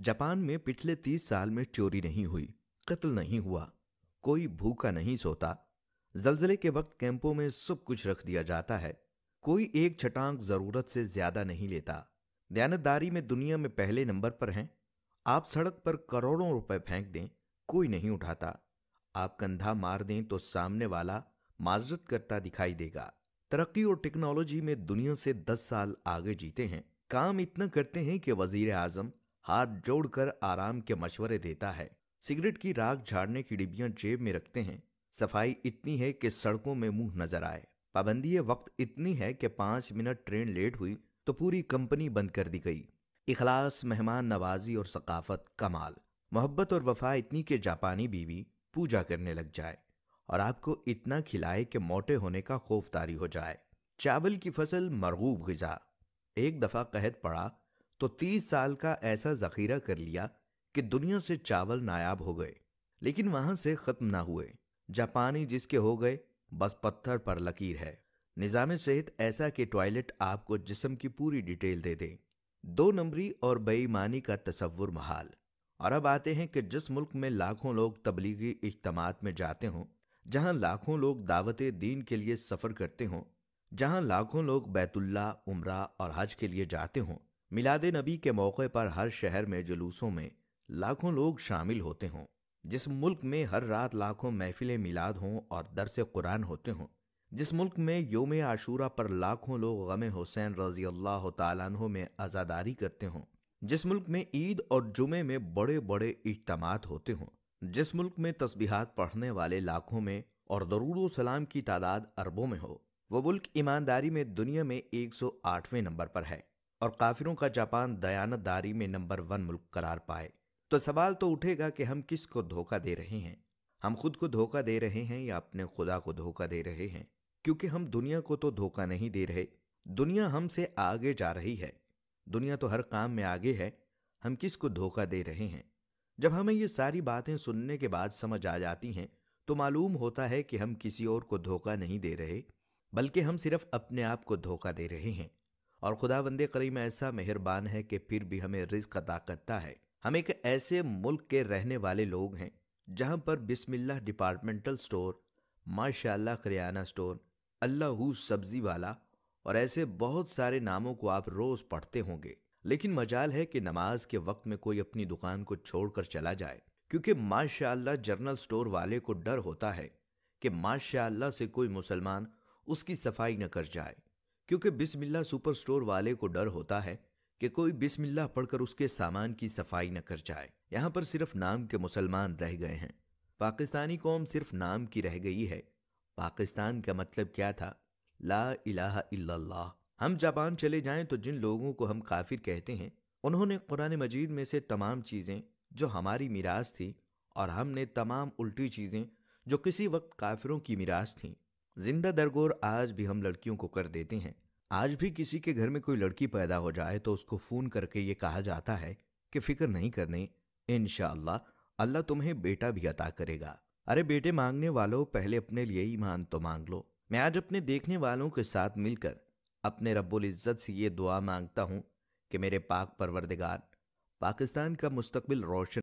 Japan में पिछले 30 साल में चोरी नहीं हुई, कत्ल नहीं हुआ, कोई भूखा नहीं सोता। जलजले के वक्त कैंपों में सब कुछ रख दिया जाता है। कोई एक छटांग जरूरत से ज्यादा नहीं लेता। दयानतदारी में दुनिया में पहले नंबर पर हैं। आप सड़क पर करोड़ों रुपए फेंक दें, कोई नहीं उठाता। आप कंधा मार दें तो सामने वाला माजरत करता दिखाई देगा। तरक्की और टेक्नोलॉजी में दुनिया से 10 साल आगे जीते हैं। काम इतना करते हैं कि वजीर आजम हाथ जोड़कर आराम के मशवरे देता है। सिगरेट की राख झाड़ने की डिब्बियां जेब में रखते हैं। सफाई इतनी है कि सड़कों में मुंह नजर आए। पाबंदी वक्त इतनी है कि 5 मिनट ट्रेन लेट हुई तो पूरी कंपनी बंद कर दी गई। इखलास, मेहमान नवाजी और सकाफत कमाल। मोहब्बत और वफा इतनी कि जापानी बीवी पूजा करने लग जाए और आपको इतना खिलाए कि मोटे होने का खौफ तारी हो जाए। चावल की फसल मरगूब ग़िज़ा। एक दफा कहत पड़ा तो 30 साल का ऐसा जखीरा कर लिया कि दुनिया से चावल नायाब हो गए, लेकिन वहां से खत्म ना हुए। जापानी जिसके हो गए बस पत्थर पर लकीर है। निज़ाम सेहत ऐसा कि टॉयलेट आपको जिस्म की पूरी डिटेल दे दे। 2 नंबरी और बेईमानी का तसव्वुर महाल। और अब आते हैं कि जिस मुल्क में लाखों लोग तबलीगी इज्तिमात में जाते हों, जहां लाखों लोग दावत दीन के लिए सफर करते हों, जहां लाखों लोग बैतुल्ला, उम्रा और हज के लिए जाते हों, मिलाद नबी के मौके पर हर शहर में जुलूसों में लाखों लोग शामिल होते हों, जिस मुल्क में हर रात लाखों महफिलें मिलाद हों और दरस कुरान होते हों, जिस मुल्क में योम आशूरा पर लाखों लोग गम हुसैन रजी अल्लाह तआला अन्हु में आज़ादारी करते हों, जिस मुल्क में ईद और जुमे में बड़े बड़े इज्तिमात होते हों, जिस मुल्क में तस्बीहात पढ़ने वाले लाखों में और दरूद सलाम की तादाद अरबों में हो, वो मुल्क ईमानदारी में दुनिया में 108वें नंबर पर है और काफिरों का जापान दयानतदारी में नंबर 1 मुल्क करार पाए। तो सवाल तो उठेगा कि हम किसको धोखा दे रहे हैं? हम खुद को धोखा दे रहे हैं या अपने खुदा को धोखा दे रहे हैं? क्योंकि हम दुनिया को तो धोखा नहीं दे रहे, दुनिया हमसे आगे जा रही है। दुनिया तो हर काम में आगे है, हम किसको धोखा दे रहे हैं? जब हमें ये सारी बातें सुनने के बाद समझ आ जाती हैं तो मालूम होता है कि हम किसी और को धोखा नहीं दे रहे, बल्कि हम सिर्फ अपने आप को धोखा दे रहे हैं। और खुदावंदे करीम ऐसा मेहरबान है कि फिर भी हमें रिज़्क अता करता है। हम एक ऐसे मुल्क के रहने वाले लोग हैं जहां पर बिस्मिल्लाह डिपार्टमेंटल स्टोर, माशाअल्लाह करियाना स्टोर, अल्लाहू सब्जी वाला और ऐसे बहुत सारे नामों को आप रोज पढ़ते होंगे। लेकिन मजाल है कि नमाज के वक्त में कोई अपनी दुकान को छोड़कर चला जाए, क्योंकि माशाअल्लाह जनरल स्टोर वाले को डर होता है कि माशाअल्लाह से कोई मुसलमान उसकी सफाई न कर जाए, क्योंकि बिस्मिल्लाह सुपर स्टोर वाले को डर होता है कि कोई बिस्मिल्लाह पढ़कर उसके सामान की सफाई न कर जाए। यहाँ पर सिर्फ नाम के मुसलमान रह गए हैं। पाकिस्तानी कौम सिर्फ नाम की रह गई है। पाकिस्तान का मतलब क्या था? ला इलाहा इल्लल्लाह। हम जापान चले जाएं तो जिन लोगों को हम काफिर कहते हैं, उन्होंने कुरान मजीद में से तमाम चीजें जो हमारी मिरास थी और हमने तमाम उल्टी चीजें जो किसी वक्त काफिरों की मिरास थी, जिंदा दरगोर आज भी हम लड़कियों को कर देते हैं। आज भी किसी के घर में कोई लड़की पैदा हो जाए तो उसको फोन करके ये कहा जाता है कि फिक्र नहीं करनी, इंशाअल्लाह अल्लाह तुम्हें बेटा भी अता करेगा। अरे बेटे मांगने वालों, पहले अपने लिए ईमान तो मांग लो। मैं आज अपने देखने वालों के साथ मिलकर अपने रब्बुल इज्जत से ये दुआ मांगता हूं कि मेरे पाक परवरदिगार पाकिस्तान का मुस्तकबिल रोशन